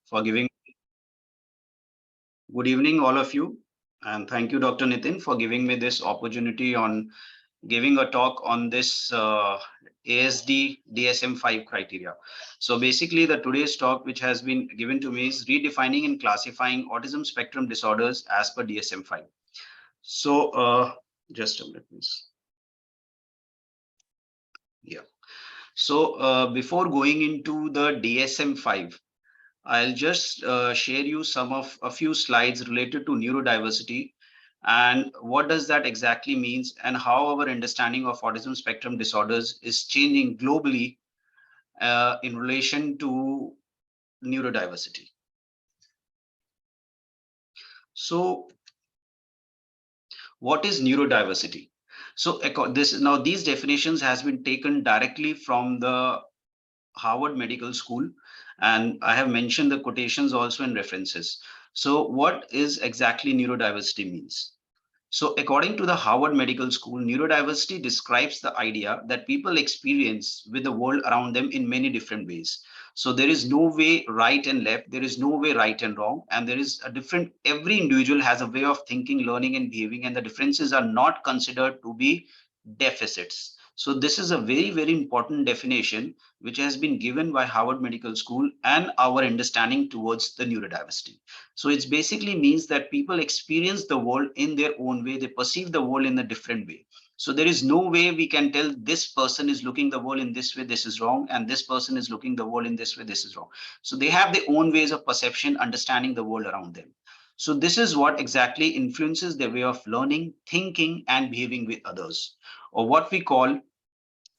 for giving. Good evening, all of you, and thank you, Dr. Nitin, for giving me this opportunity on giving a talk on this ASD DSM-5 criteria. So basically, the today's talk, which has been given to me, is redefining and classifying autism spectrum disorders as per DSM-5. So just a minute, please. Yeah. So before going into the DSM-5, I'll just share you some of a few slides related to neurodiversity and what does that exactly means and how our understanding of autism spectrum disorders is changing globally in relation to neurodiversity. So what is neurodiversity? So these definitions has been taken directly from the Harvard Medical School, and I have mentioned the quotations also in references. So what is exactly neurodiversity means? So according to the Harvard Medical School, neurodiversity describes the idea that people experience with the world around them in many different ways. So there is no way right and left, there is no way right and wrong, and there is a different, every individual has a way of thinking, learning and behaving, and the differences are not considered to be deficits. So this is a very, very important definition which has been given by Harvard Medical School and our understanding towards the neurodiversity. So it basically means that people experience the world in their own way. They perceive the world in a different way. So there is no way we can tell this person is looking the world in this way, this is wrong, and this person is looking the world in this way, this is wrong. So they have their own ways of perception, understanding the world around them. So this is what exactly influences their way of learning, thinking, and behaving with others, or what we call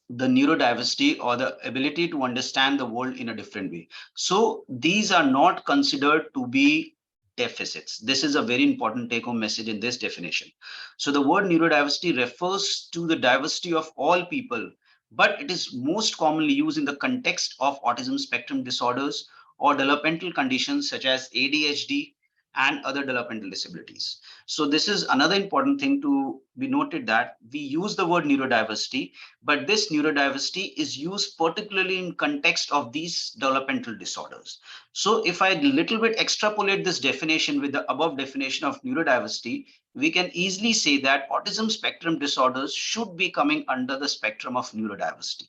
the neurodiversity or the ability to understand the world in a different way. So these are not considered to be deficits. This is a very important take home message in this definition. So the word neurodiversity refers to the diversity of all people, but it is most commonly used in the context of autism spectrum disorders or developmental conditions such as ADHD and other developmental disabilities. So this is another important thing to be noted, that we use the word neurodiversity, but this neurodiversity is used particularly in context of these developmental disorders. So if I little bit extrapolate this definition with the above definition of neurodiversity, we can easily say that autism spectrum disorders should be coming under the spectrum of neurodiversity.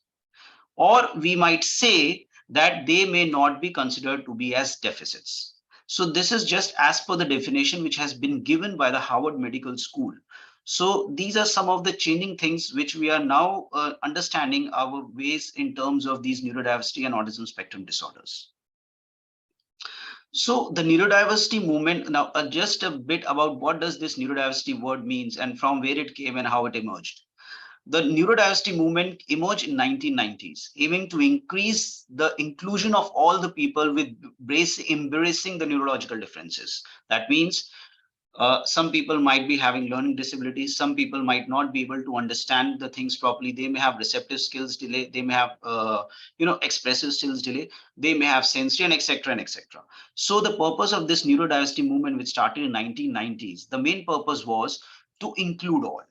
Or we might say that they may not be considered to be as deficits. So this is just as per the definition which has been given by the Harvard Medical School. So these are some of the changing things which we are now understanding our ways in terms of these neurodiversity and autism spectrum disorders. So the neurodiversity movement, now just a bit about what does this neurodiversity word means and from where it came and how it emerged. The neurodiversity movement emerged in 1990s, aiming to increase the inclusion of all the people with embracing the neurological differences. That means some people might be having learning disabilities. Some people might not be able to understand the things properly. They may have receptive skills delay. They may have, expressive skills delay. They may have sensory and etc. and etc. So the purpose of this neurodiversity movement, which started in 1990s, the main purpose was to include all.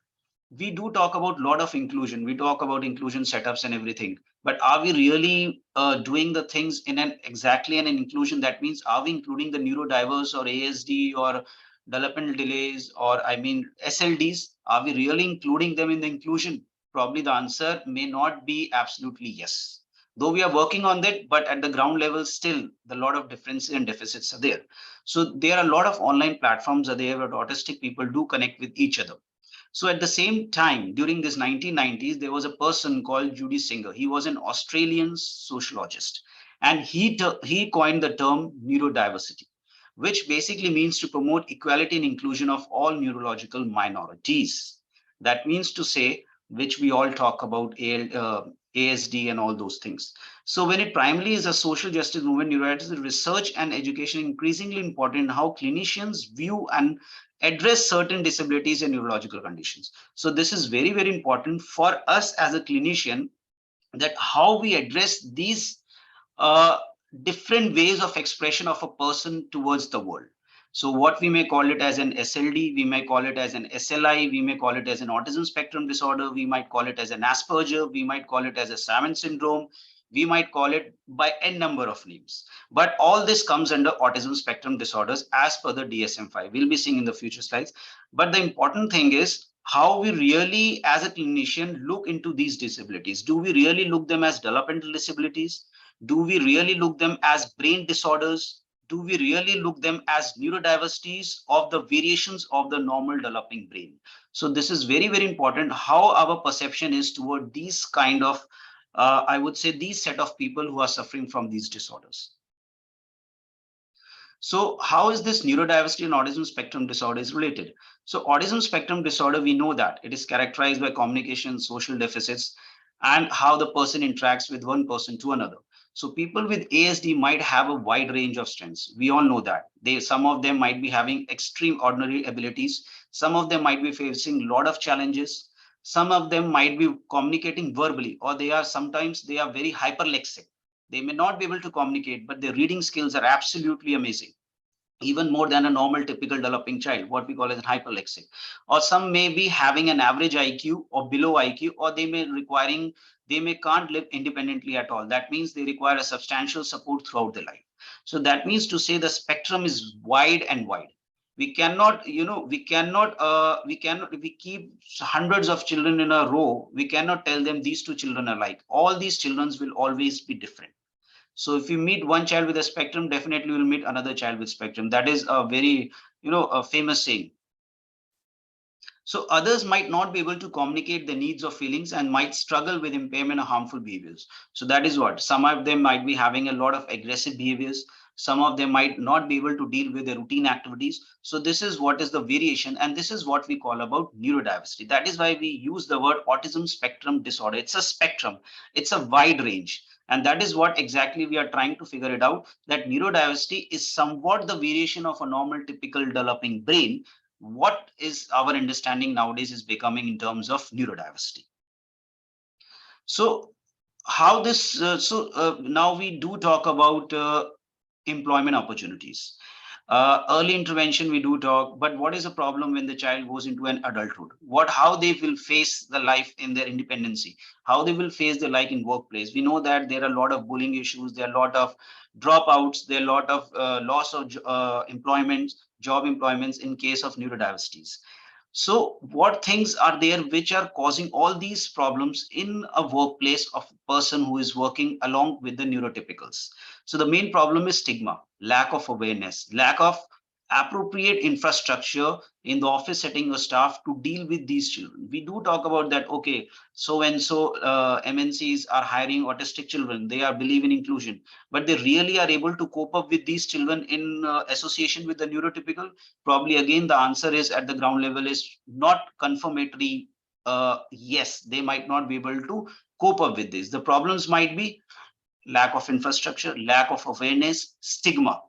We do talk about a lot of inclusion. We talk about inclusion setups and everything, but are we really doing the things in an exactly in an inclusion? That means, are we including the neurodiverse or ASD or developmental delays or SLDs? Are we really including them in the inclusion? Probably the answer may not be absolutely yes. Though we are working on that, but at the ground level, still the lot of differences and deficits are there. So there are a lot of online platforms are there where autistic people do connect with each other. So at the same time, during this 1990s, there was a person called Judy Singer. He was an Australian sociologist, and he coined the term neurodiversity, which basically means to promote equality and inclusion of all neurological minorities. That means to say, which we all talk about, ASD and all those things. So when it primarily is a social justice movement, neurodiversity research and education increasingly important in how clinicians view and address certain disabilities and neurological conditions. So this is very, very important for us as a clinician, that how we address these different ways of expression of a person towards the world. So what we may call it as an SLD, we may call it as an SLI, we may call it as an autism spectrum disorder, we might call it as an Asperger, we might call it as a Savant syndrome, We might call it by n number of names. But all this comes under autism spectrum disorders as per the DSM-5. We'll be seeing in the future slides. But the important thing is how we really, as a clinician, look into these disabilities. Do we really look them as developmental disabilities? Do we really look them as brain disorders? Do we really look them as neurodiversities of the variations of the normal developing brain? So this is very, very important how our perception is toward these kind of, I would say, these set of people who are suffering from these disorders. So how is this neurodiversity and autism spectrum disorder is related? So autism spectrum disorder, we know that it is characterized by communication, social deficits, and how the person interacts with one person to another. So people with ASD might have a wide range of strengths. We all know that. Some of them might be having extreme ordinary abilities. Some of them might be facing a lot of challenges. Some of them might be communicating verbally, or sometimes they are very hyperlexic. They may not be able to communicate, but their reading skills are absolutely amazing, even more than a normal typical developing child, what we call as hyperlexic. Or some may be having an average IQ or below IQ, or they may can't live independently at all. That means they require a substantial support throughout their life. So that means to say the spectrum is wide and wide. We cannot, if we keep hundreds of children in a row, we cannot tell them these two children are like. All these children will always be different. So if you meet one child with a spectrum, definitely you will meet another child with spectrum. That is a very, a famous saying. So others might not be able to communicate the needs or feelings and might struggle with impairment or harmful behaviors. So that is what some of them might be having a lot of aggressive behaviors. Some of them might not be able to deal with the routine activities. So this is what is the variation, and this is what we call about neurodiversity. That is why we use the word autism spectrum disorder. It's a spectrum. It's a wide range. And that is what exactly we are trying to figure it out, that neurodiversity is somewhat the variation of a normal typical developing brain. What is our understanding nowadays is becoming in terms of neurodiversity. So how this, now we do talk about employment opportunities. Early intervention, we do talk, but what is the problem when the child goes into an adulthood? How they will face the life in their independency, how they will face the life in workplace. We know that there are a lot of bullying issues, there are a lot of dropouts, there are a lot of loss of job employments in case of neurodiversities. So what things are there which are causing all these problems in a workplace of a person who is working along with the neurotypicals? So the main problem is stigma, lack of awareness, lack of appropriate infrastructure in the office setting or staff to deal with these children. We do talk about that, okay, so and so MNCs are hiring autistic children, they are believe in inclusion, but they really are able to cope up with these children in association with the neurotypical? Probably again, the answer is at the ground level is not confirmatory. Yes, they might not be able to cope up with this. The problems might be lack of infrastructure, lack of awareness, stigma.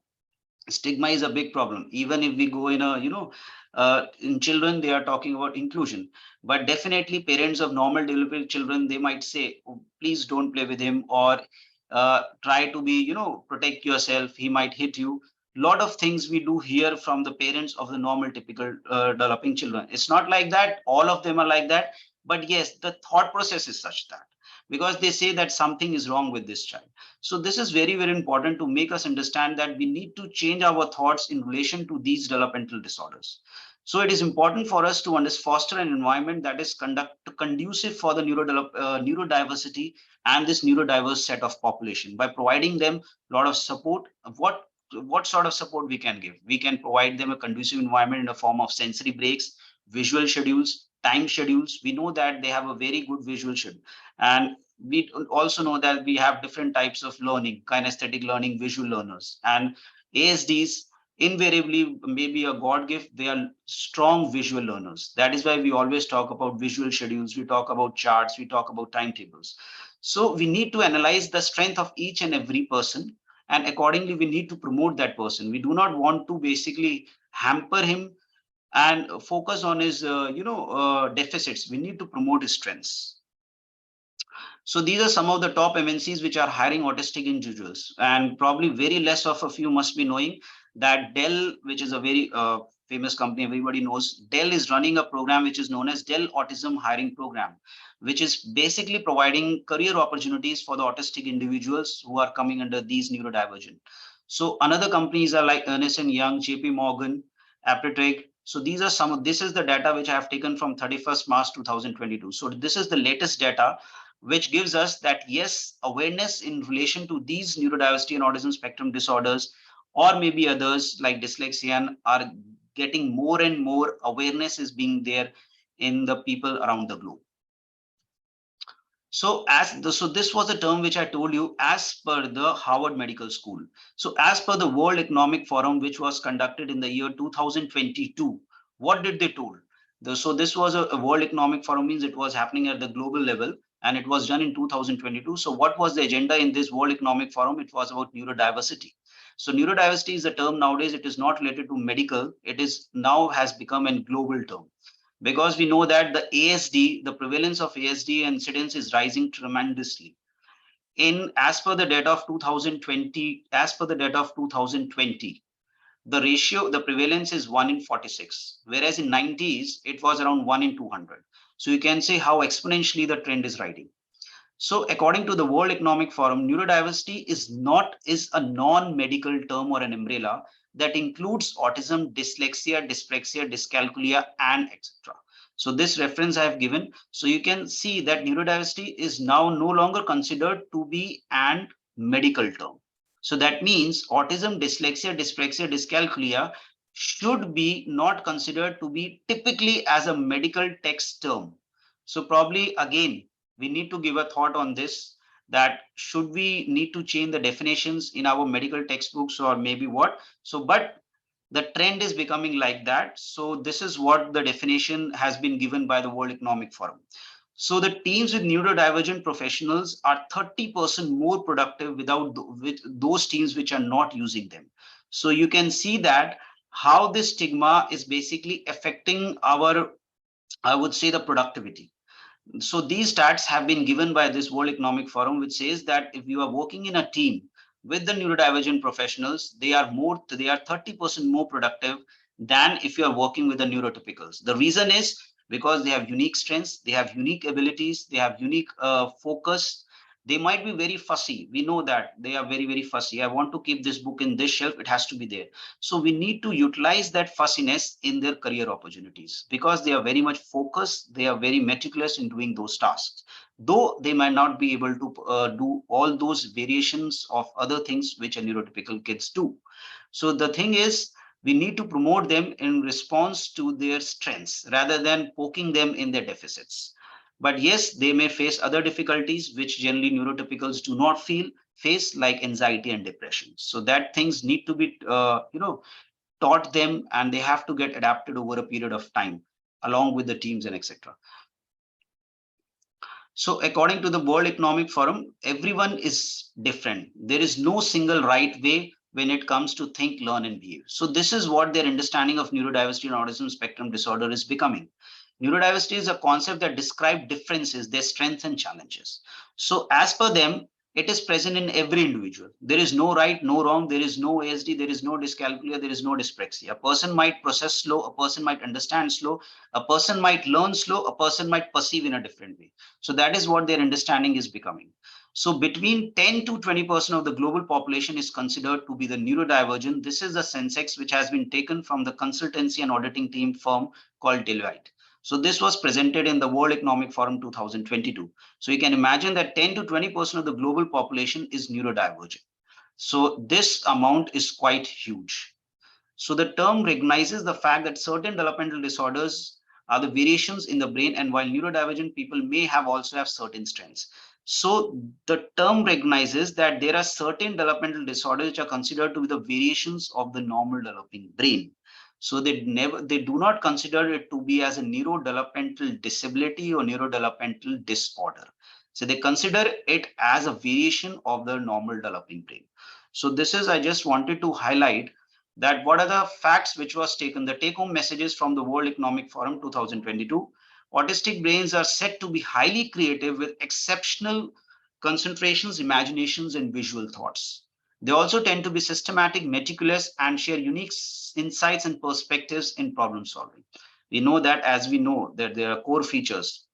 Stigma is a big problem. Even if we go in a, in children, they are talking about inclusion, but definitely parents of normal developing children, they might say, oh, please don't play with him, or try to be, protect yourself. He might hit you. Lot of things we do hear from the parents of the normal typical developing children. It's not like that. All of them are like that. But yes, the thought process is such that, because they say that something is wrong with this child. So this is very, very important to make us understand that we need to change our thoughts in relation to these developmental disorders. So it is important for us to foster an environment that is conducive for the neurodiversity and this neurodiverse set of population by providing them a lot of support. What sort of support we can give? We can provide them a conducive environment in the form of sensory breaks, visual schedules, time schedules. We know that they have a very good visual schedule, and we also know that we have different types of learning: kinesthetic learning, visual learners, and ASDs invariably maybe a God gift. They are strong visual learners. That is why we always talk about visual schedules. We talk about charts. We talk about timetables. So we need to analyze the strength of each and every person, and accordingly we need to promote that person. We do not want to basically hamper him and focus on his deficits. We need to promote his strengths. So these are some of the top MNCs which are hiring autistic individuals, and probably very less of a few must be knowing that Dell, which is a very famous company everybody knows, Dell is running a program which is known as Dell Autism Hiring Program, which is basically providing career opportunities for the autistic individuals who are coming under these neurodivergent. So another companies are like Ernst and Young, JP Morgan, Aptitech. So these are some of, this is the data which I have taken from 31st March 2022. So this is the latest data which gives us that yes, awareness in relation to these neurodiversity and autism spectrum disorders, or maybe others like dyslexia, are getting more and more awareness is being there in the people around the globe. So so this was a term which I told you as per the Harvard Medical School. So as per the World Economic Forum, which was conducted in the year 2022, what did they told? So this was a World Economic Forum, means it was happening at the global level, and it was done in 2022. So what was the agenda in this World Economic Forum? It was about neurodiversity. So neurodiversity is a term nowadays. It is not related to medical. It is now has become a global term, because we know that the ASD, the prevalence of ASD incidence is rising tremendously. As per the data of 2020, the ratio, the prevalence is 1 in 46, whereas in 90s it was around 1 in 200. So you can say how exponentially the trend is rising. So according to the World Economic Forum, neurodiversity is a non-medical term or an umbrella that includes autism, dyslexia, dyspraxia, dyscalculia, and etc. So this reference I have given. So you can see that neurodiversity is now no longer considered to be an medical term. So that means autism, dyslexia, dyspraxia, dyscalculia should be not considered to be typically as a medical text term. So probably again, we need to give a thought on this, that should we need to change the definitions in our medical textbooks or maybe what. So but the trend is becoming like that. So this is what the definition has been given by the World Economic Forum. So the teams with neurodivergent professionals are 30% more productive with those teams which are not using them. So you can see that how this stigma is basically affecting our, I would say, the productivity. So these stats have been given by this World Economic Forum, which says that if you are working in a team with the neurodivergent professionals, they are 30% more productive than if you are working with the neurotypicals. The reason is because they have unique strengths, they have unique abilities, they have unique focus. They might be very fussy. We know that they are very, very fussy. I want to keep this book in this shelf. It has to be there. So we need to utilize that fussiness in their career opportunities, because they are very much focused. They are very meticulous in doing those tasks, though they might not be able to do all those variations of other things which a neurotypical kids do. So the thing is, we need to promote them in response to their strengths rather than poking them in their deficits. But yes, they may face other difficulties which generally neurotypicals do not face, like anxiety and depression. So that things need to be taught them, and they have to get adapted over a period of time along with the teams and etc. So according to the World Economic Forum, everyone is different. There is no single right way when it comes to think, learn, and behave. So this is what their understanding of neurodiversity and autism spectrum disorder is becoming. Neurodiversity is a concept that describes differences, their strengths and challenges. So as per them, it is present in every individual. There is no right, no wrong. There is no ASD. There is no dyscalculia. There is no dyspraxia. A person might process slow. A person might understand slow. A person might learn slow. A person might perceive in a different way. So that is what their understanding is becoming. So between 10 to 20% of the global population is considered to be the neurodivergent. This is the Sensex, which has been taken from the consultancy and auditing team firm called Deloitte. So this was presented in the World Economic Forum 2022. So you can imagine that 10 to 20% of the global population is neurodivergent. So this amount is quite huge. So the term recognizes the fact that certain developmental disorders are the variations in the brain, and while neurodivergent people may also have certain strengths. So the term recognizes that there are certain developmental disorders which are considered to be the variations of the normal developing brain. So they do not consider it to be as a neurodevelopmental disability or neurodevelopmental disorder. So they consider it as a variation of the normal developing brain. So this is, I just wanted to highlight that what are the facts which was taken, the take-home messages from the World Economic Forum 2022. Autistic brains are said to be highly creative with exceptional concentrations, imaginations, and visual thoughts. They also tend to be systematic, meticulous, and share unique insights and perspectives in problem solving. We know that, as we know that there are core features.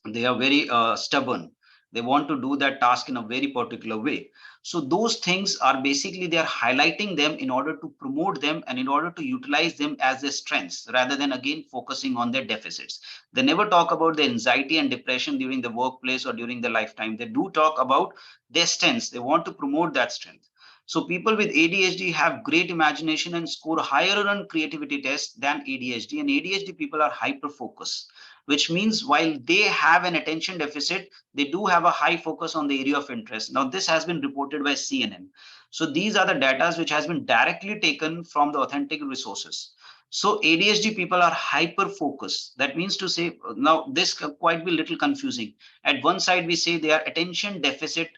They are very stubborn. They want to do that task in a very particular way. So those things are basically, they are highlighting them in order to promote them and in order to utilize them as their strengths, rather than again focusing on their deficits. They never talk about the anxiety and depression during the workplace or during the lifetime. They do talk about their strengths. They want to promote that strength. So people with ADHD have great imagination and score higher on creativity tests than ADHD, and ADHD people are hyper focused, which means while they have an attention deficit, they do have a high focus on the area of interest. Now, this has been reported by CNN. So these are the data which has been directly taken from the authentic resources. So ADHD people are hyper focused. That means to say, now this can quite be a little confusing. At one side, we say they are attention deficit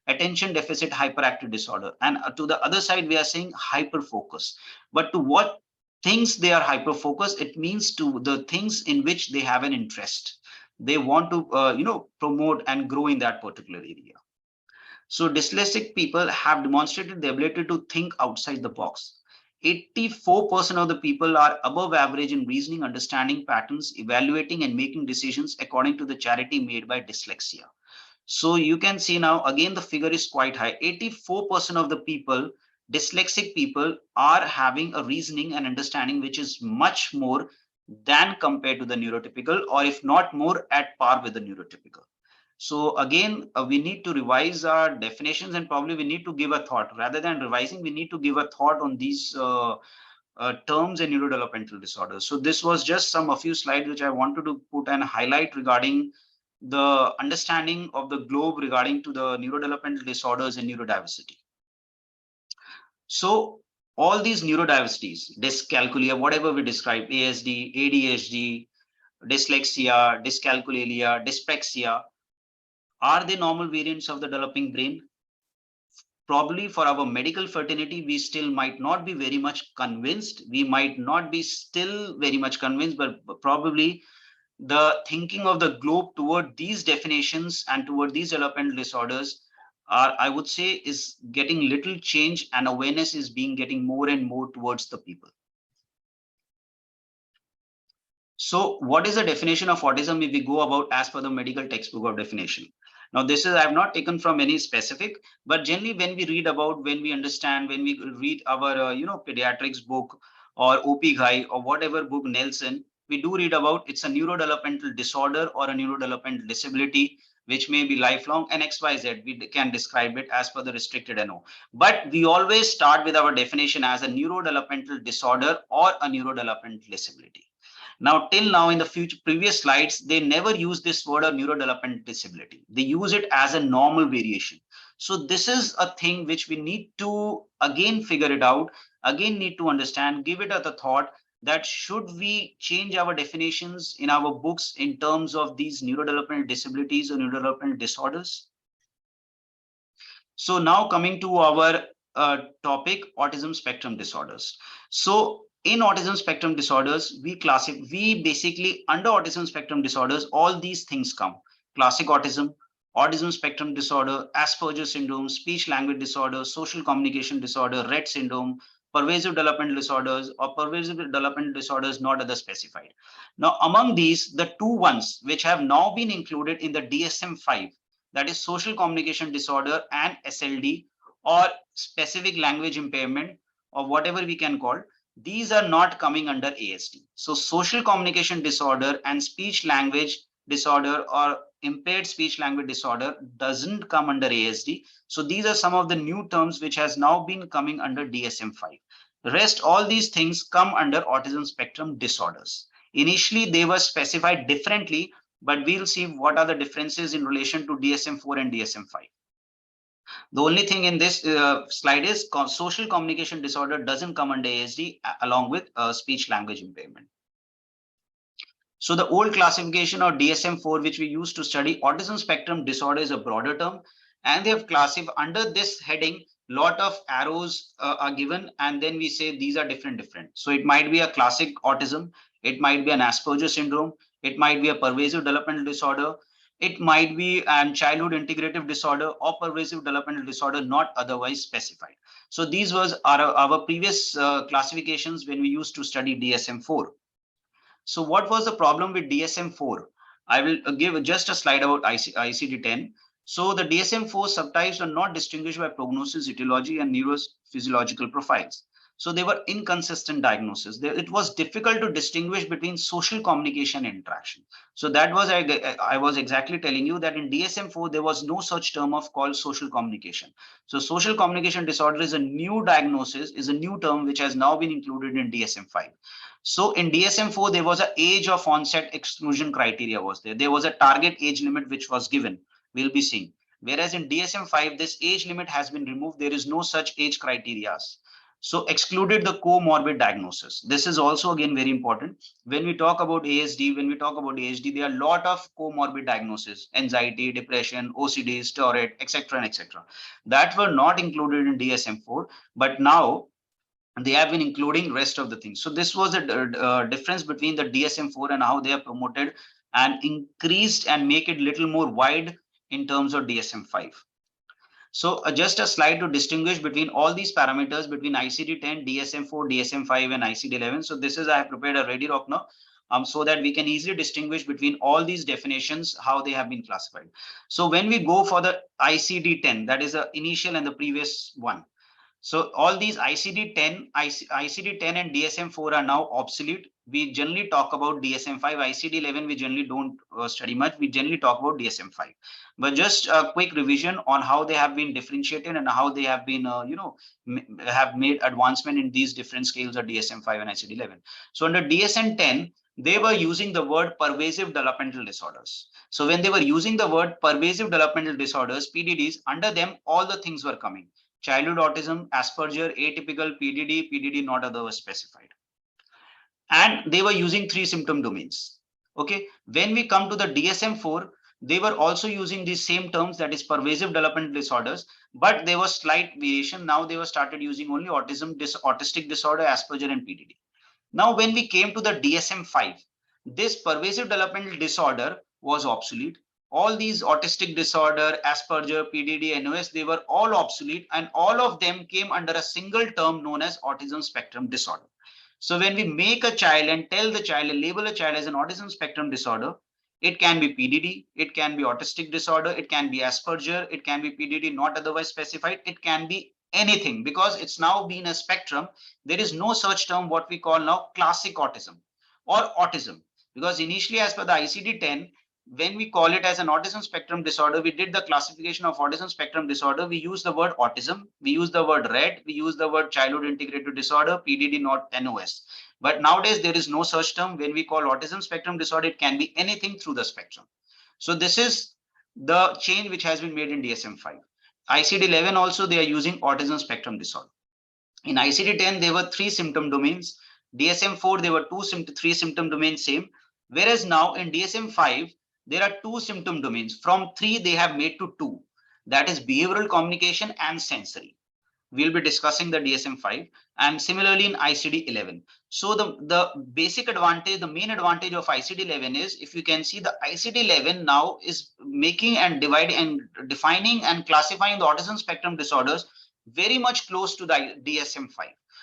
hyperactive disorder, and to the other side we are saying hyper focus. But to what things they are hyper focused, it means to the things in which they have an interest. They want to promote and grow in that particular area. So dyslexic people have demonstrated the ability to think outside the box. 84% of the people are above average in reasoning, understanding patterns, evaluating and making decisions, according to the charity made by dyslexia. So you can see now again the figure is quite high. 84% of the people, dyslexic people, are having a reasoning and understanding which is much more than compared to the neurotypical, or if not more, at par with the neurotypical. So again, we need to revise our definitions, and probably we need to give a thought. Rather than revising, we need to give a thought on these terms and neurodevelopmental disorders. So this was just a few slides which I wanted to put and highlight regarding the understanding of the globe regarding to the neurodevelopmental disorders and neurodiversity. So all these neurodiversities, dyscalculia, whatever we describe, ASD, ADHD, dyslexia, dyscalculia, dyspraxia, are they normal variants of the developing brain? Probably for our medical fraternity, we still might not be very much convinced. We might not be still very much convinced, but probably the thinking of the globe toward these definitions and toward these developmental disorders are, I would say, is getting little change, and awareness is being getting more and more towards the people. So what is the definition of autism if we go about as per the medical textbook of definition? Now, this is, I have not taken from any specific, but generally when we read about, when we understand, when we read our, pediatrics book or OP Ghai or whatever book Nelson, we do read about it's a neurodevelopmental disorder or a neurodevelopmental disability, which may be lifelong, and XYZ, we can describe it as per the restricted NO. But we always start with our definition as a neurodevelopmental disorder or a neurodevelopmental disability. Now, till now in the previous slides, they never use this word of neurodevelopmental disability. They use it as a normal variation. So this is a thing which we need to again figure it out, again need to understand, give it a thought, that should we change our definitions in our books in terms of these neurodevelopmental disabilities or neurodevelopmental disorders. So now coming to our topic, autism spectrum disorders. So in autism spectrum disorders, we basically, under autism spectrum disorders, all these things come: classic autism spectrum disorder, Asperger's syndrome, speech language disorder, social communication disorder, Rett syndrome, pervasive developmental disorders, or pervasive developmental disorders not other specified. Now, among these, the two ones which have now been included in the DSM-5, that is social communication disorder and SLD, or specific language impairment, or whatever we can call, these are not coming under ASD. So social communication disorder and speech language disorder or impaired speech language disorder doesn't come under ASD. So these are some of the new terms which has now been coming under DSM-5. Rest, all these things come under autism spectrum disorders. Initially, they were specified differently, but we'll see what are the differences in relation to DSM-4 and DSM-5. The only thing in this slide is social communication disorder doesn't come under ASD along with speech language impairment. So the old classification, or DSM-4, which we used to study autism spectrum disorder, is a broader term, and they have classified under this heading. Lot of arrows are given, and then we say these are different. So it might be a classic autism, it might be an Asperger syndrome, it might be a pervasive developmental disorder, It might be an childhood integrative disorder or pervasive developmental disorder not otherwise specified. So these was our previous classifications when we used to study DSM-4. So what was the problem with DSM-4? I will give just a slide about ICD-10. So the DSM-4 subtypes are not distinguished by prognosis, etiology, and neurophysiological profiles. So they were inconsistent diagnosis. It was difficult to distinguish between social communication and interaction. So that was I was exactly telling you that in DSM-4 there was no such term of called social communication. So social communication disorder is a new diagnosis, is a new term which has now been included in DSM-5. So in DSM-4, there was an age of onset exclusion criteria was there. There was a target age limit which was given. We'll be seeing. Whereas in DSM-5, this age limit has been removed. There is no such age criteria. So excluded the comorbid diagnosis. This is also again very important. When we talk about ASD, when we talk about ASD, there are a lot of comorbid diagnoses, anxiety, depression, OCD, Tourette, etc. and etc. That were not included in DSM-4, but now they have been including rest of the things. So this was a difference between the DSM-4 and how they are promoted and increased and make it little more wide in terms of DSM-5. So just a slide to distinguish between all these parameters between ICD-10, DSM-4, DSM-5 and ICD-11. So this is, I have prepared a ready rock now so that we can easily distinguish between all these definitions, how they have been classified. So when we go for the ICD-10, that is the initial and the previous one. So all these ICD-10, ICD-10 and DSM-4 are now obsolete. We generally talk about DSM-5, ICD-11 we generally don't study much. We generally talk about DSM-5. But just a quick revision on how they have been differentiated and how they have been, have made advancement in these different scales of DSM-5 and ICD-11. So under DSM-10, they were using the word pervasive developmental disorders. So when they were using the word pervasive developmental disorders, PDDs, under them, all the things were coming. Childhood autism, Asperger, atypical, PDD not otherwise specified. And they were using 3 symptom domains. Okay. When we come to the DSM-4, they were also using these same terms, that is pervasive developmental disorders, but there was slight variation. Now they were started using only autism, autistic disorder, Asperger and PDD. Now, when we came to the DSM-5, this pervasive developmental disorder was obsolete. All these autistic disorder, Asperger, PDD, NOS, they were all obsolete, and all of them came under a single term known as autism spectrum disorder. So when we make a child and tell the child and label a child as an autism spectrum disorder, it can be PDD, it can be autistic disorder, it can be Asperger, it can be PDD not otherwise specified, it can be anything, because it's now been a spectrum. There is no such term what we call now classic autism or autism, because initially as per the ICD-10, when we call it as an autism spectrum disorder, we did the classification of autism spectrum disorder. We use the word autism, we use the word RED, we use the word childhood integrated disorder, PDD not NOS. But nowadays there is no such term. When we call autism spectrum disorder, it can be anything through the spectrum. So this is the change which has been made in DSM-5. ICD-11 also they are using autism spectrum disorder. In ICD-10 there were 3 symptom domains. DSM-4 there were 3 symptom domains same. Whereas now in DSM-5 there are 2 symptom domains. From 3 they have made to 2. That is behavioral communication and sensory. We'll be discussing the DSM-5 and similarly in ICD-11. So the basic advantage, the main advantage of ICD-11 is, if you can see, the ICD-11 now is making and dividing and defining and classifying the autism spectrum disorders very much close to the DSM-5.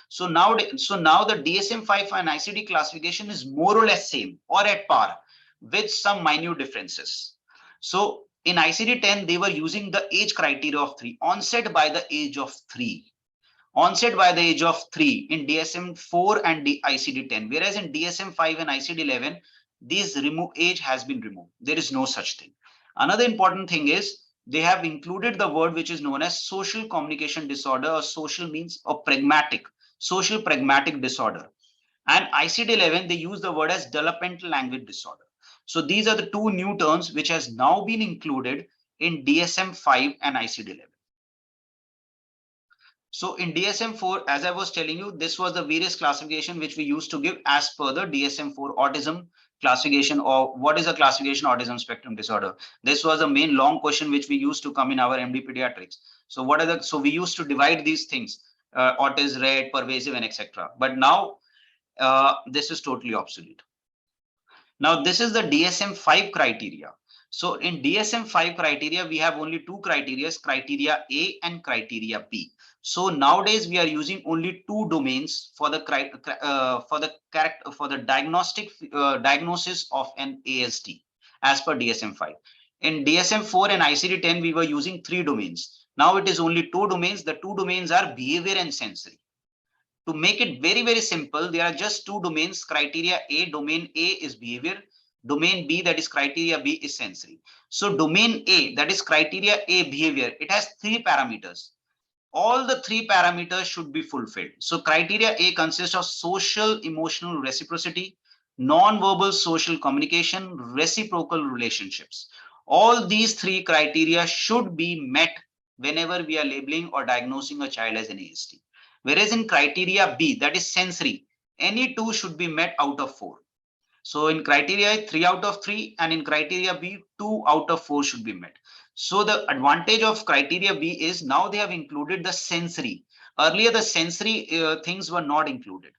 So now the DSM-5 and ICD classification is more or less same or at par with some minute differences. So in ICD-10, they were using the age criteria of 3, onset by the age of 3. Onset by the age of 3 in DSM-4 and ICD-10, whereas in DSM-5 and ICD-11, this age has been removed. There is no such thing. Another important thing is they have included the word which is known as social communication disorder, or social means or pragmatic, social pragmatic disorder. And ICD-11, they use the word as developmental language disorder. So these are the 2 new terms which has now been included in DSM-5 and ICD-11. So in DSM-4, as I was telling you, this was the various classification which we used to give as per the DSM-4 autism classification, or what is a classification autism spectrum disorder. This was the main long question which we used to come in our MD Pediatrics. So we used to divide these things, autism, RED, pervasive and etc. But now this is totally obsolete. Now this is the DSM-5 criteria. So in DSM-5 criteria, we have only two criteria, criteria A and criteria B. So nowadays we are using only two domains for the diagnosis of an ASD as per DSM-5. In DSM-4 and ICD-10, we were using three domains. Now it is only two domains. The two domains are behavior and sensory. To make it very, very simple, there are just two domains. Criteria A, domain A is behavior. Domain B, that is criteria B, is sensory. So domain A, that is criteria A, behavior, it has three parameters. All the three parameters should be fulfilled. So criteria A consists of social emotional reciprocity, non-verbal social communication, reciprocal relationships. All these three criteria should be met whenever we are labeling or diagnosing a child as an ASD. Whereas in criteria B, that is sensory, any two should be met out of four. So in criteria A, 3 out of 3, and in criteria B, 2 out of 4 should be met. So the advantage of criteria B is now they have included the sensory. Earlier, the sensory things were not included.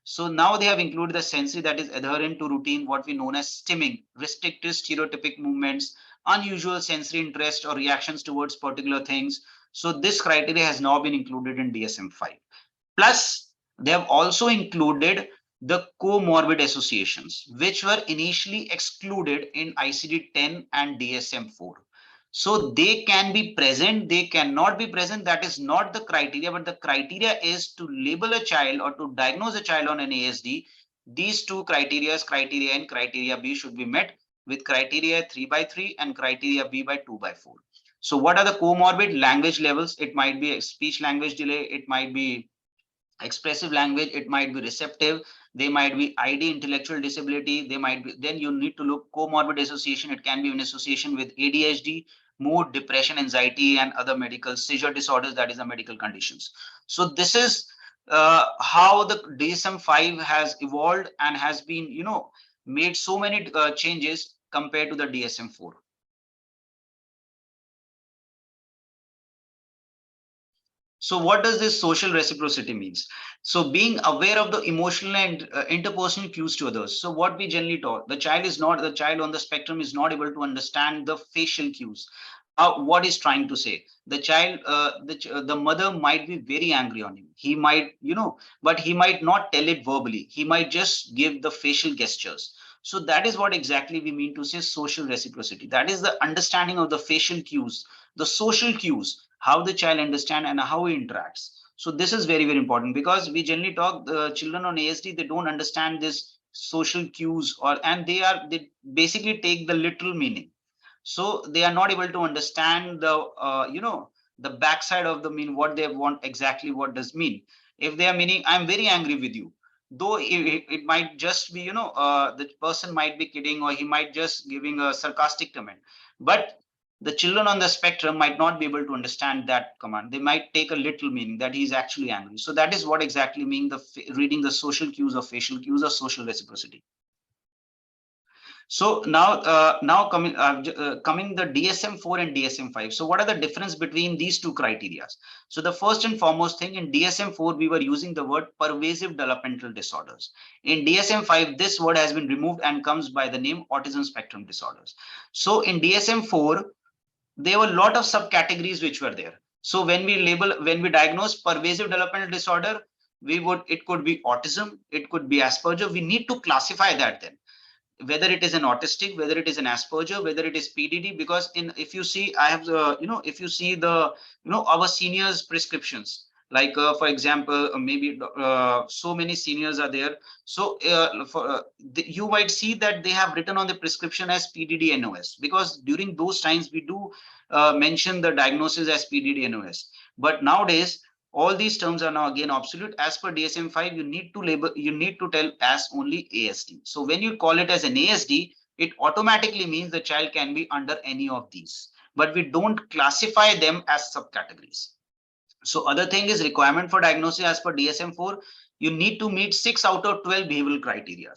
So now they have included the sensory, that is adherent to routine, what we known as stimming, restrictive stereotypic movements, unusual sensory interest or reactions towards particular things. So this criteria has now been included in DSM-5. Plus, they have also included the comorbid associations, which were initially excluded in ICD-10 and DSM-4. So they can be present, they cannot be present. That is not the criteria, but the criteria is to label a child or to diagnose a child on an ASD. These two criteria, criteria A and criteria B, should be met with criteria 3 by 3 and criteria B by 2 by 4. So what are the comorbid? Language levels? It might be a speech language delay, it might be expressive language, it might be receptive, they might be ID, intellectual disability, they might be, then you need to look comorbid association. It can be an association with ADHD, mood, depression, anxiety, and other medical seizure disorders, that is the medical conditions. So this is how the DSM-5 has evolved and has been, made so many changes compared to the DSM-4. So what does this social reciprocity means? So being aware of the emotional and interpersonal cues to others. So what we generally taught, the child on the spectrum is not able to understand the facial cues. What is trying to say? The child, the mother might be very angry on him. He might, but he might not tell it verbally. He might just give the facial gestures. So that is what exactly we mean to say social reciprocity. That is the understanding of the facial cues, the social cues, how the child understand and how he interacts. So this is very, very important, because we generally talk the children on ASD, they don't understand this social cues, and they basically take the literal meaning. So they are not able to understand the backside of the mean, what they want exactly, what does mean. If they are meaning I'm very angry with you, though it might just be, the person might be kidding, or he might just giving a sarcastic comment, but the children on the spectrum might not be able to understand that command. They might take a little meaning that he's actually angry. So that is what exactly mean the reading the social cues or facial cues or social reciprocity. So now coming the DSM-4 and DSM-5. So what are the difference between these two criteria? So the first and foremost thing, in DSM-4 we were using the word pervasive developmental disorders. In DSM-5 this word has been removed and comes by the name autism spectrum disorders. So in DSM-4 there were a lot of subcategories which were there. So when we diagnose pervasive developmental disorder, it could be autism, it could be Asperger. We need to classify that then, whether it is an autistic, whether it is an Asperger, whether it is PDD, because if you see, I have if you see the, our seniors prescriptions, like for example, maybe so many seniors are there. So you might see that they have written on the prescription as PDD NOS, because during those times we do mention the diagnosis as PDD NOS. But nowadays, all these terms are now again obsolete. As per DSM-5, you need to tell as only ASD. So when you call it as an ASD, it automatically means the child can be under any of these, but we don't classify them as subcategories. So other thing is requirement for diagnosis as per DSM-4, you need to meet 6 out of 12 behavioral criteria,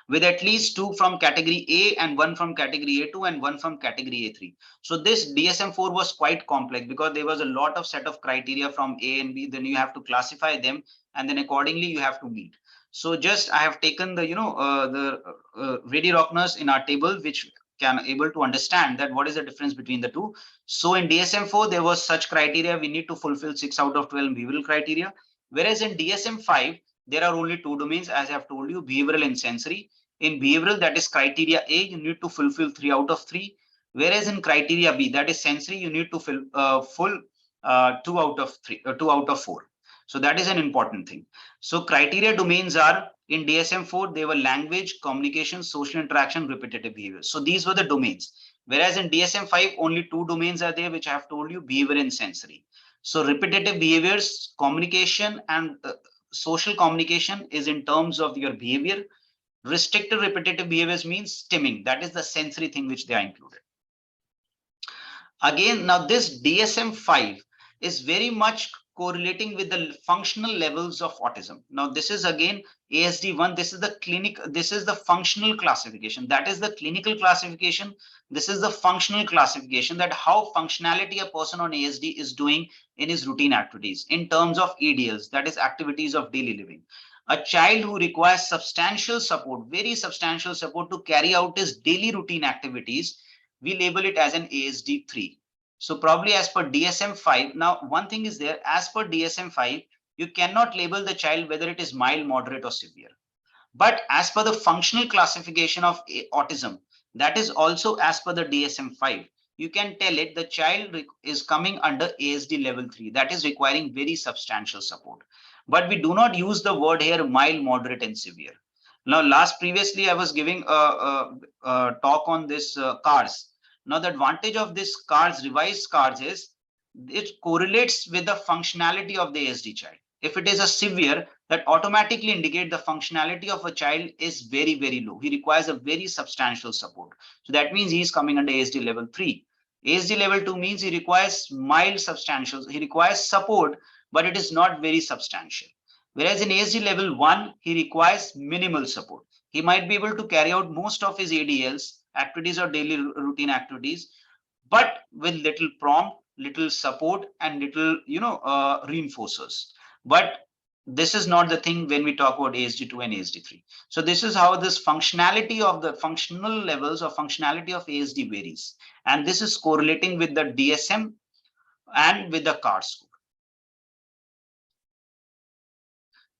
with at least 2 from category A and 1 from category A2 and 1 from category A3. So this DSM-4 was quite complex, because there was a lot of set of criteria from A and B, then you have to classify them, and then accordingly you have to meet. So just I have taken the, the Rady Rockners in our table, which can able to understand that what is the difference between the two. So in DSM-4, there was such criteria. We need to fulfill 6 out of 12 behavioral criteria. Whereas in DSM-5, there are only two domains, as I have told you, behavioral and sensory. In behavioral, that is criteria A, you need to fulfill 3 out of 3. Whereas in criteria B, that is sensory, you need to full 2 out of 3, 2 out of 4. So that is an important thing. So criteria domains are in DSM-4, they were language, communication, social interaction, repetitive behavior. So these were the domains. Whereas in DSM-5, only two domains are there, which I have told you, behavior and sensory. So repetitive behaviors, communication and social communication is in terms of your behavior. Restricted repetitive behaviors means stimming. That is the sensory thing which they are included. Again, now this DSM-5 is very much correlating with the functional levels of autism. Now this is again ASD1, this is the functional classification. That is the clinical classification. This is the functional classification, that how functionality a person on ASD is doing in his routine activities in terms of ADLs, that is activities of daily living. A child who requires substantial support, very substantial support to carry out his daily routine activities, we label it as an ASD3. So probably as per DSM-5, now one thing is there, as per DSM-5, you cannot label the child whether it is mild, moderate or severe. But as per the functional classification of autism, that is also as per the DSM-5, you can tell it the child is coming under ASD level 3, that is requiring very substantial support. But we do not use the word here mild, moderate and severe. Now, previously I was giving a talk on this CARS. Now, the advantage of this CARS, revised CARS, is it correlates with the functionality of the ASD child. If it is a severe, that automatically indicate the functionality of a child is very, very low. He requires a very substantial support. So that means he is coming under ASD level 3. ASD level 2 means he requires mild substantial. He requires support, but it is not very substantial. Whereas in ASD level 1, he requires minimal support. He might be able to carry out most of his ADLs, activities or daily routine activities, but with little prompt, little support and little, reinforcers. But this is not the thing when we talk about ASD2 and ASD3. So this is how this functionality of the functional levels or functionality of ASD varies. And this is correlating with the DSM and with the CARS score.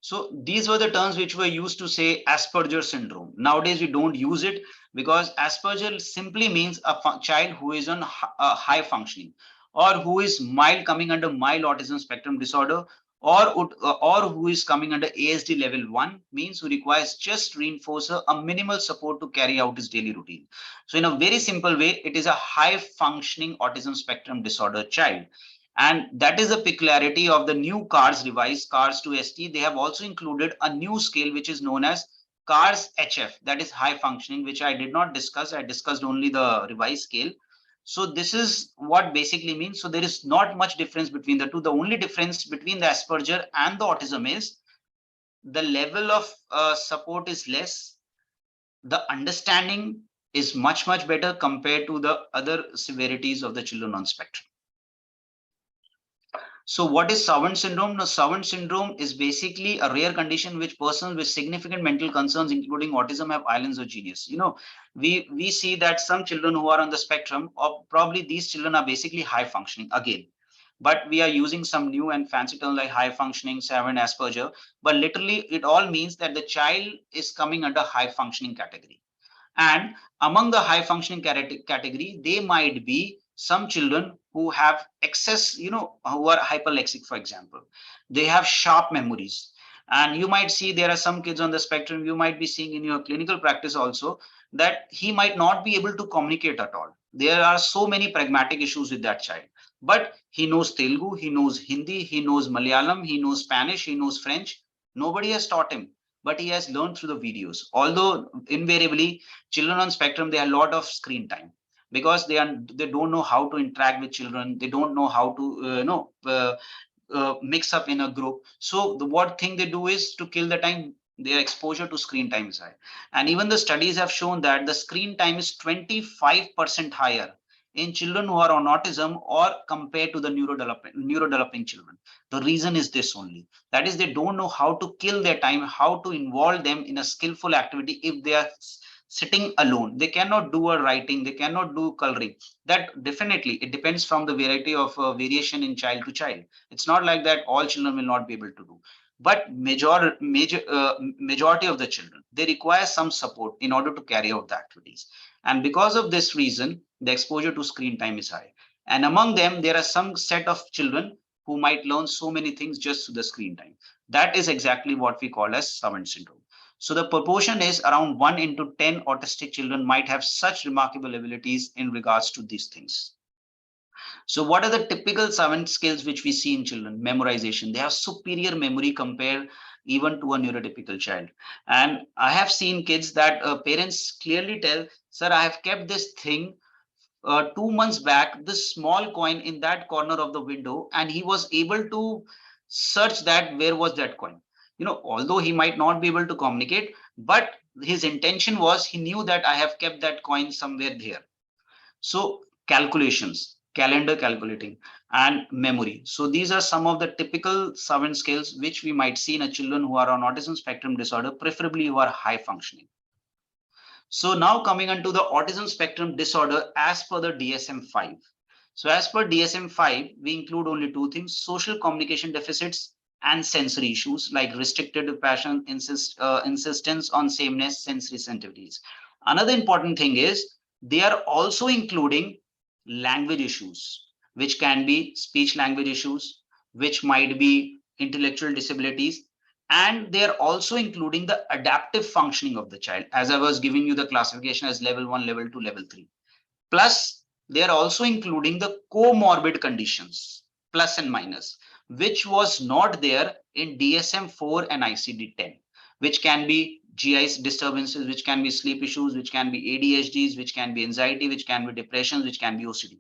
So these were the terms which were used to say Asperger syndrome. Nowadays, we don't use it because Asperger simply means a child who is on high functioning or who is mild, coming under mild autism spectrum disorder, or who is coming under ASD level 1, means who requires just reinforcer, a minimal support to carry out his daily routine. So in a very simple way, it is a high functioning autism spectrum disorder child. And that is the peculiarity of the new CARS, revised CARS to ST. They have also included a new scale which is known as CARS HF, that is high functioning, which I did not discuss. I discussed only the revised scale. So this is what basically means. So there is not much difference between the two. The only difference between the Asperger and the autism is the level of support is less. The understanding is much, much better compared to the other severities of the children on spectrum. So what is Savant syndrome? Now, Savant syndrome is basically a rare condition which persons with significant mental concerns, including autism, have islands of genius. We see that some children who are on the spectrum, or probably these children are basically high functioning again. But we are using some new and fancy terms like high functioning, Savant, Asperger. But literally, it all means that the child is coming under high functioning category. And among the high functioning category, they might be some children who have excess, who are hyperlexic, for example. They have sharp memories. And you might see there are some kids on the spectrum, you might be seeing in your clinical practice also, that he might not be able to communicate at all. There are so many pragmatic issues with that child. But he knows Telugu, he knows Hindi, he knows Malayalam, he knows Spanish, he knows French. Nobody has taught him, but he has learned through the videos. Although invariably, children on spectrum, they have a lot of screen time because they don't know how to interact with children. They don't know how to mix up in a group. So what thing they do is to kill the time. Their exposure to screen time is high, and even the studies have shown that the screen time is 25% higher in children who are on autism or compared to the neurodeveloping children. The reason is this only, that is they don't know how to kill their time, how to involve them in a skillful activity if they are sitting alone. They cannot do a writing, they cannot do coloring. That definitely, it depends from the variety of variation in child to child. It's not like that all children will not be able to do. But majority of the children, they require some support in order to carry out the activities. And because of this reason, the exposure to screen time is high. And among them, there are some set of children who might learn so many things just through the screen time. That is exactly what we call as savant syndrome. So the proportion is around 1 into 10 autistic children might have such remarkable abilities in regards to these things. So what are the typical savant skills which we see in children? Memorization. They have superior memory compared even to a neurotypical child. And I have seen kids that parents clearly tell, sir, I have kept this thing 2 months back, this small coin in that corner of the window, and he was able to search that where was that coin. Although he might not be able to communicate, but his intention was he knew that I have kept that coin somewhere there. So calculations, calendar calculating, and memory. So these are some of the typical savant skills which we might see in a children who are on autism spectrum disorder, preferably who are high functioning. So now coming on to the autism spectrum disorder as per the DSM-5. So as per DSM-5, we include only two things: social communication deficits and sensory issues like restricted passion, insistence on sameness, sensory sensitivities. Another important thing is they are also including language issues, which can be speech language issues, which might be intellectual disabilities, and they are also including the adaptive functioning of the child, as I was giving you the classification as level 1, level 2, level 3. Plus, they are also including the comorbid conditions, plus and minus, which was not there in DSM-4 and ICD-10, which can be GI disturbances, which can be sleep issues, which can be ADHDs, which can be anxiety, which can be depression, which can be OCD.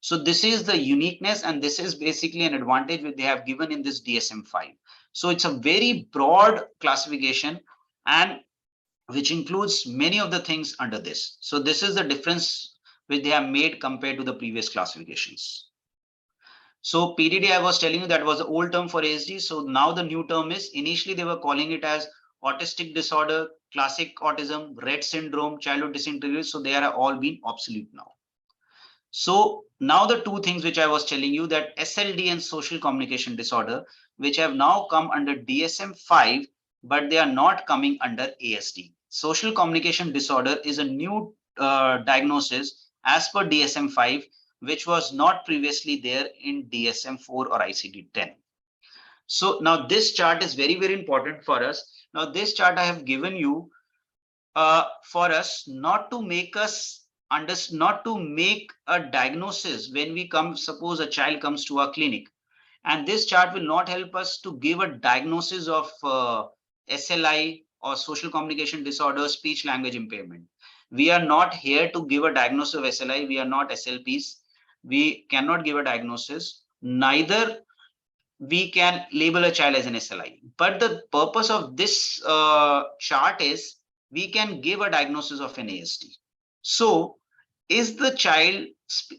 So this is the uniqueness, and this is basically an advantage which they have given in this DSM-5. So it's a very broad classification, and which includes many of the things under this. So this is the difference which they have made compared to the previous classifications. So PDD, I was telling you, that was the old term for ASD. So now the new term is, initially they were calling it as autistic disorder, classic autism, Rett syndrome, childhood dysintegration. So they are all been obsolete now. So now the two things which I was telling you, that SLD and social communication disorder, which have now come under DSM-5, but they are not coming under ASD. Social communication disorder is a new diagnosis as per DSM-5, which was not previously there in DSM-4 or ICD-10. So now this chart is very, very important for us. Now this chart I have given you for us not to make a diagnosis when we come, suppose a child comes to our clinic, and this chart will not help us to give a diagnosis of SLI or social communication disorder, speech language impairment. We are not here to give a diagnosis of SLI. We are not SLPs. We cannot give a diagnosis. Neither we can label a child as an SLI. But the purpose of this chart is we can give a diagnosis of an ASD. So is the child,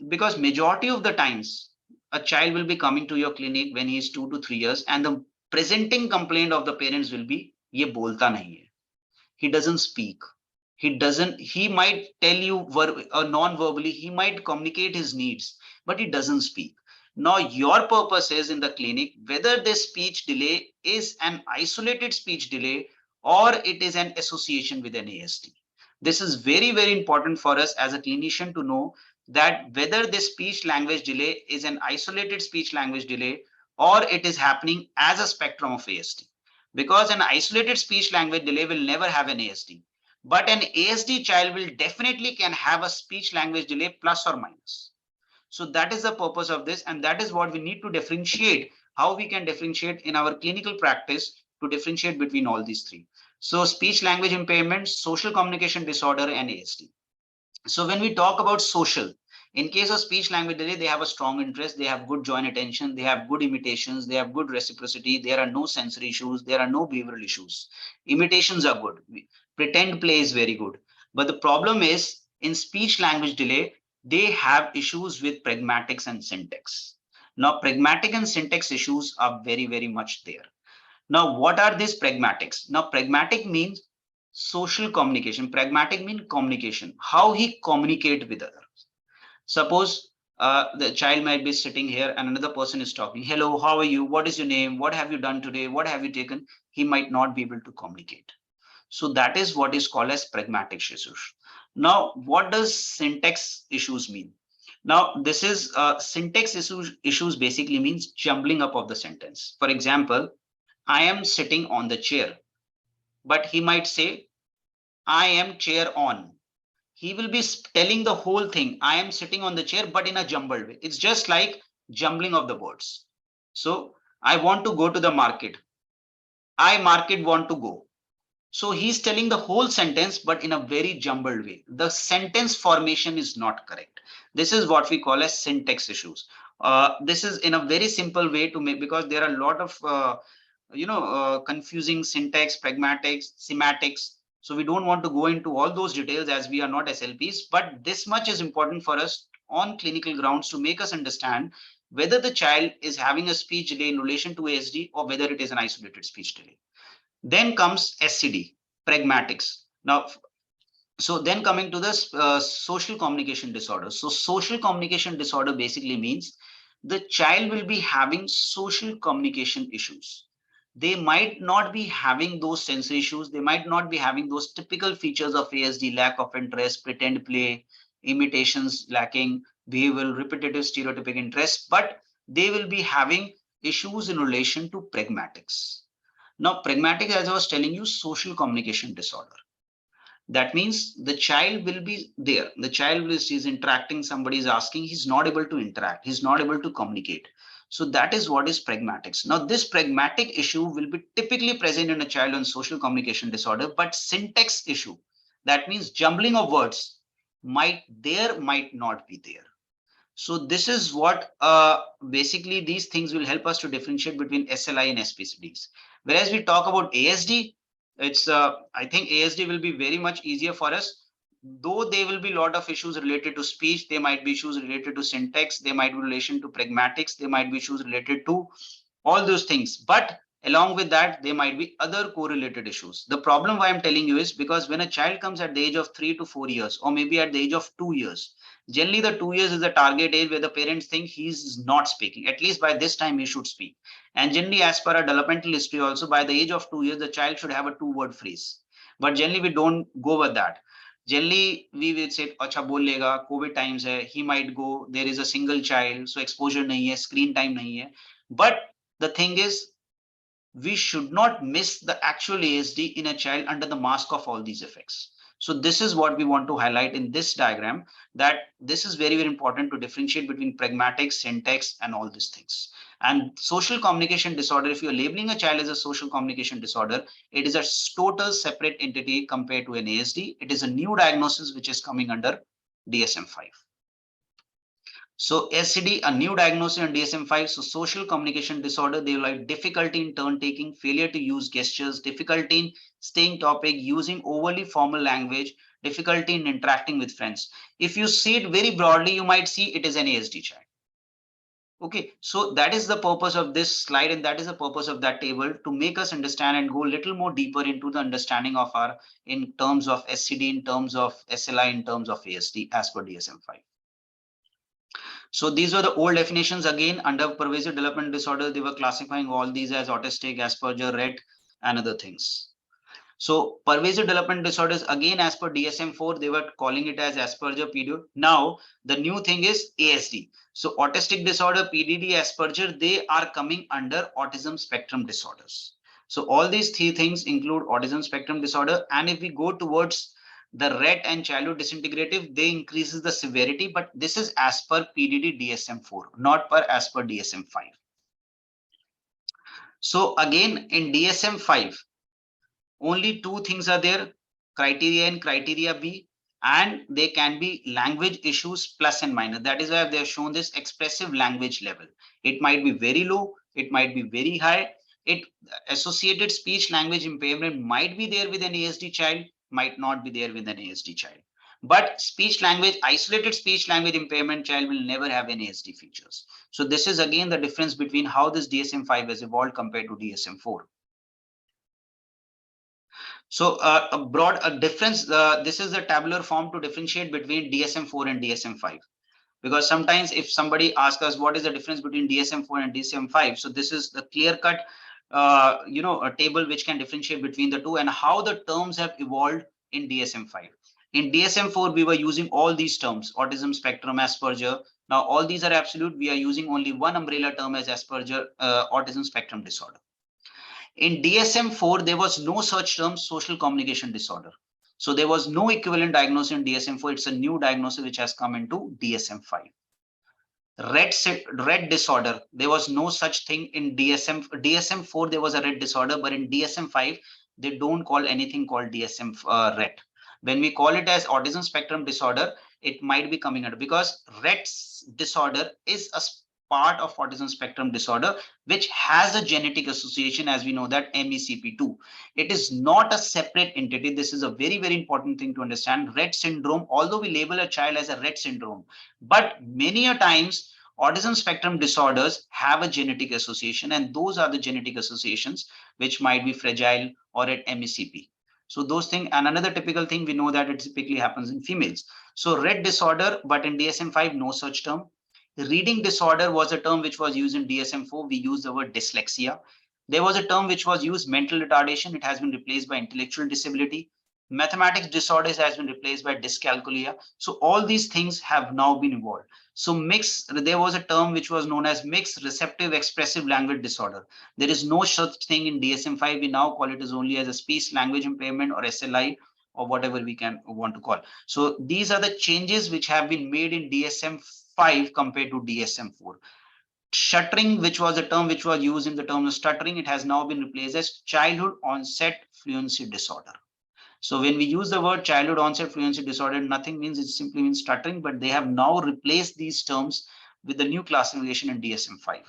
because majority of the times a child will be coming to your clinic when he is 2 to 3 years, and the presenting complaint of the parents will be, ye bolta nahi hai. He doesn't speak. He might tell you non-verbally, he might communicate his needs, but he doesn't speak. Now, your purpose is in the clinic whether this speech delay is an isolated speech delay or it is an association with an ASD. This is very, very important for us as a clinician to know that whether this speech language delay is an isolated speech language delay or it is happening as a spectrum of ASD. Because an isolated speech language delay will never have an ASD. But an ASD child will definitely can have a speech language delay plus or minus. So that is the purpose of this, and that is what we need to differentiate, how we can differentiate in our clinical practice to differentiate between all these three. So speech language impairment, social communication disorder, and ASD. So when we talk about social, in case of speech language delay, they have a strong interest, they have good joint attention, they have good imitations, they have good reciprocity, there are no sensory issues, there are no behavioral issues. Imitations are good. Pretend play is very good. But the problem is in speech language delay, they have issues with pragmatics and syntax. Now, pragmatic and syntax issues are very, very much there. Now, what are these pragmatics? Now, pragmatic means social communication. Pragmatic means communication, how he communicate with others. Suppose the child might be sitting here and another person is talking. Hello, how are you? What is your name? What have you done today? What have you taken? He might not be able to communicate. So that is what is called as pragmatic issues. Now, what does syntax issues mean? Now, this is syntax issues basically means jumbling up of the sentence. For example, I am sitting on the chair, but he might say, I am chair on. He will be telling the whole thing. I am sitting on the chair, but in a jumbled way. It's just like jumbling of the words. So I want to go to the market. I market want to go. So he's telling the whole sentence, but in a very jumbled way. The sentence formation is not correct. This is what we call as syntax issues. This is in a very simple way to make, because there are a lot of confusing syntax, pragmatics, semantics. So we don't want to go into all those details as we are not SLPs, but this much is important for us on clinical grounds to make us understand whether the child is having a speech delay in relation to ASD or whether it is an isolated speech delay. Then comes SCD, pragmatics. Now, so then coming to this social communication disorder. So social communication disorder basically means the child will be having social communication issues. They might not be having those sensory issues. They might not be having those typical features of ASD, lack of interest, pretend play, imitations lacking, behavioral, repetitive, stereotypic interest, but they will be having issues in relation to pragmatics. Now, pragmatic, as I was telling you, social communication disorder. That means the child will be there. The child is interacting, somebody is asking, he's not able to interact, he's not able to communicate. So that is what is pragmatics. Now, this pragmatic issue will be typically present in a child on social communication disorder, but syntax issue, that means jumbling of words, might not be there. So this is what basically these things will help us to differentiate between SLI and SPCDs. Whereas we talk about ASD, it's I think ASD will be very much easier for us. Though there will be a lot of issues related to speech, there might be issues related to syntax, there might be relation to pragmatics, there might be issues related to all those things. But along with that, there might be other correlated issues. The problem why I'm telling you is because when a child comes at the age of 3 to 4 years, or maybe at the age of 2 years, generally the 2 years is the target age where the parents think he's not speaking. At least by this time he should speak. And generally, as per our developmental history also, by the age of 2 years, the child should have a 2-word phrase. But generally we don't go with that. Generally we will say, acha bol lega, COVID times hai, he might go, there is a single child, so exposure nahi hai, screen time nahi hai. But the thing is, we should not miss the actual ASD in a child under the mask of all these effects. So this is what we want to highlight in this diagram, that this is very, very important to differentiate between pragmatic, syntax, and all these things. And social communication disorder, if you're labeling a child as a social communication disorder, it is a total separate entity compared to an ASD. It is a new diagnosis which is coming under DSM-5. So SCD, a new diagnosis in DSM-5. So social communication disorder, they will have difficulty in turn taking, failure to use gestures, difficulty in staying topic, using overly formal language, difficulty in interacting with friends. If you see it very broadly, you might see it is an ASD child. Okay, so that is the purpose of this slide, and that is the purpose of that table, to make us understand and go a little more deeper into the understanding of our, in terms of SCD, in terms of SLI, in terms of ASD as per DSM-5. So these were the old definitions. Again, under pervasive development disorder, they were classifying all these as autistic, Asperger, Rett, and other things. So pervasive development disorders, again, as per DSM-4, they were calling it as Asperger, PDD. Now, the new thing is ASD. So autistic disorder, PDD, Asperger, they are coming under autism spectrum disorders. So all these three things include autism spectrum disorder. And if we go towards the Rett and childhood disintegrative, they increases the severity, but this is as per PDD DSM-4, not as per DSM-5. So again, in DSM-5, only two things are there, criteria A and criteria B, and they can be language issues plus and minus. That is why they have shown this expressive language level. It might be very low, it might be very high. It associated speech language impairment might be there with an ASD child, might not be there with an ASD child. But speech language, isolated speech language impairment child will never have any ASD features. So this is again the difference between how this DSM-5 has evolved compared to DSM-4. So a broad difference, this is a tabular form to differentiate between DSM-4 and DSM-5. Because sometimes if somebody asks us what is the difference between DSM-4 and DSM-5, so this is the clear-cut, a table which can differentiate between the two and how the terms have evolved in DSM-5. In DSM-4, we were using all these terms: autism spectrum, Asperger. Now, all these are absolute. We are using only one umbrella term as Asperger, autism spectrum disorder. In DSM-4, there was no such term, social communication disorder. So there was no equivalent diagnosis in DSM-4. It's a new diagnosis which has come into DSM-5. Red disorder, there was no such thing in DSM-4. There was a red disorder, but in DSM-5, they don't call anything called DSM red. When we call it as autism spectrum disorder, it might be coming under, because red disorder is a part of autism spectrum disorder, which has a genetic association, as we know, that MECP2. It is not a separate entity. This is a very, very important thing to understand. Rett syndrome, although we label a child as a Rett syndrome, but many a times autism spectrum disorders have a genetic association, and those are the genetic associations which might be fragile or at MECP. So those things, and another typical thing, we know that it typically happens in females. So Rett disorder, but in DSM-5, no such term. Reading disorder was a term which was used in DSM-4. We use the word dyslexia. There was a term which was used, mental retardation. It has been replaced by intellectual disability. Mathematics disorders has been replaced by dyscalculia. So all these things have now been evolved. So there was a term which was known as mixed receptive expressive language disorder. There is no such thing in DSM-5. We now call it as only as a speech language impairment or SLI, or whatever we can want to call. So these are the changes which have been made in DSM-5 compared to DSM-4. Stuttering, which was a term which was used in the term of stuttering, it has now been replaced as childhood onset fluency disorder. So when we use the word childhood onset fluency disorder, nothing means, it simply means stuttering, but they have now replaced these terms with the new classification in DSM-5.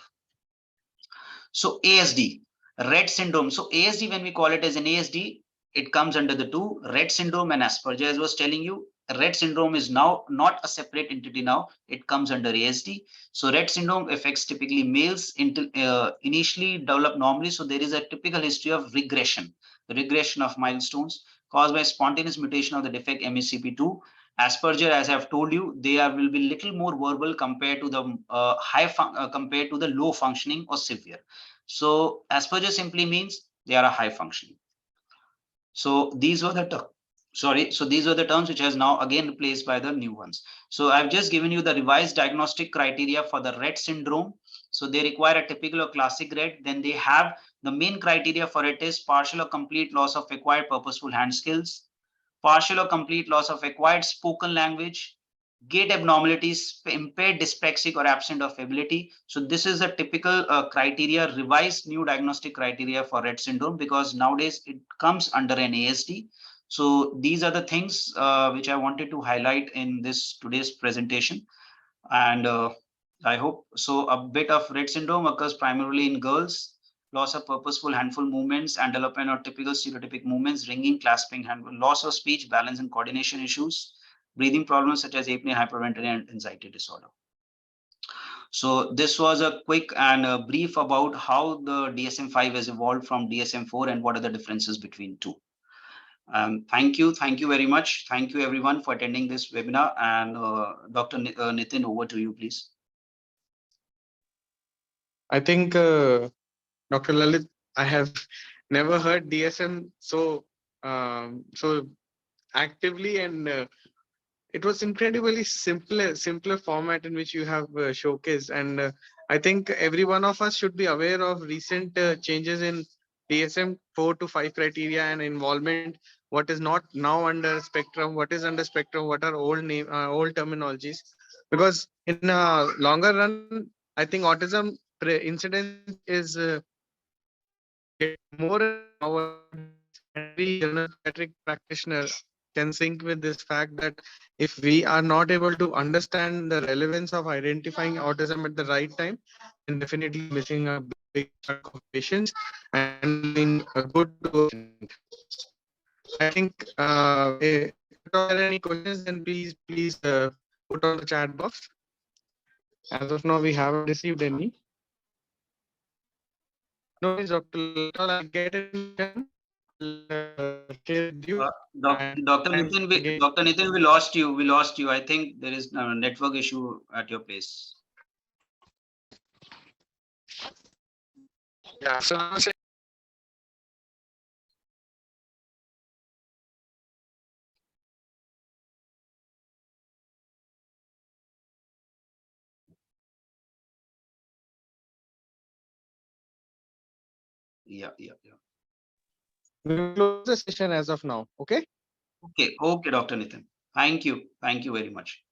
So ASD, Rett syndrome. So ASD, when we call it as an ASD, it comes under the two, Rett syndrome and Asperger. As I was telling you, Rett syndrome is now not a separate entity now. It comes under ASD. So Rett syndrome affects typically males, initially develop normally. So there is a typical history of regression of milestones caused by spontaneous mutation of the defect MECP2. Asperger, as I have told you, will be little more verbal compared to the compared to the low functioning or severe. So Asperger simply means they are a high functioning. So these were the so these were the terms which has now again replaced by the new ones. So I've just given you the revised diagnostic criteria for the Rett syndrome. So they require a typical or classic Rett. Then they have the main criteria for it is partial or complete loss of acquired purposeful hand skills, partial or complete loss of acquired spoken language, gait abnormalities, impaired dyspraxic or absent of ability. So this is a typical criteria, revised new diagnostic criteria for Rett syndrome, because nowadays it comes under an ASD. So these are the things which I wanted to highlight in this today's presentation. And I hope so. A bit of Rett syndrome occurs primarily in girls. Loss of purposeful handful movements, development or typical stereotypic movements, ringing, clasping, handful, loss of speech, balance and coordination issues, breathing problems such as apnea, hyperventilation, and anxiety disorder. So this was a quick and a brief about how the DSM-5 has evolved from DSM-4 and what are the differences between two. Thank you very much. Thank you everyone for attending this webinar. And Dr. Nitin, over to you, please. I think, Dr. Lalit, I have never heard DSM so actively, and it was incredibly simpler format in which you have showcased. And I think every one of us should be aware of recent changes in DSM 4 to 5 criteria and involvement. What is not now under spectrum, what is under spectrum, what are old terminologies. Because in a longer run, I think autism incidence is getting more and more nowadays, and every general pediatric practitioner can sync with this fact that if we are not able to understand the relevance of identifying autism at the right time, then definitely missing a big chunk of patients and doing good to a patient. I think if at all there are any questions, then please put on the chat box. As of now, we haven't received any. No worries, Dr. Mittal, I'll get it in return. share with you. And Dr. thanks Nitin, again. Dr. Nitin, we lost you. We lost you. I think there is a network issue at your place. Yeah, so I was saying Yeah, yeah, yeah. we will close the session as of now. Okay. Okay, okay, Dr. Nitin. Thank you. Thank you very much.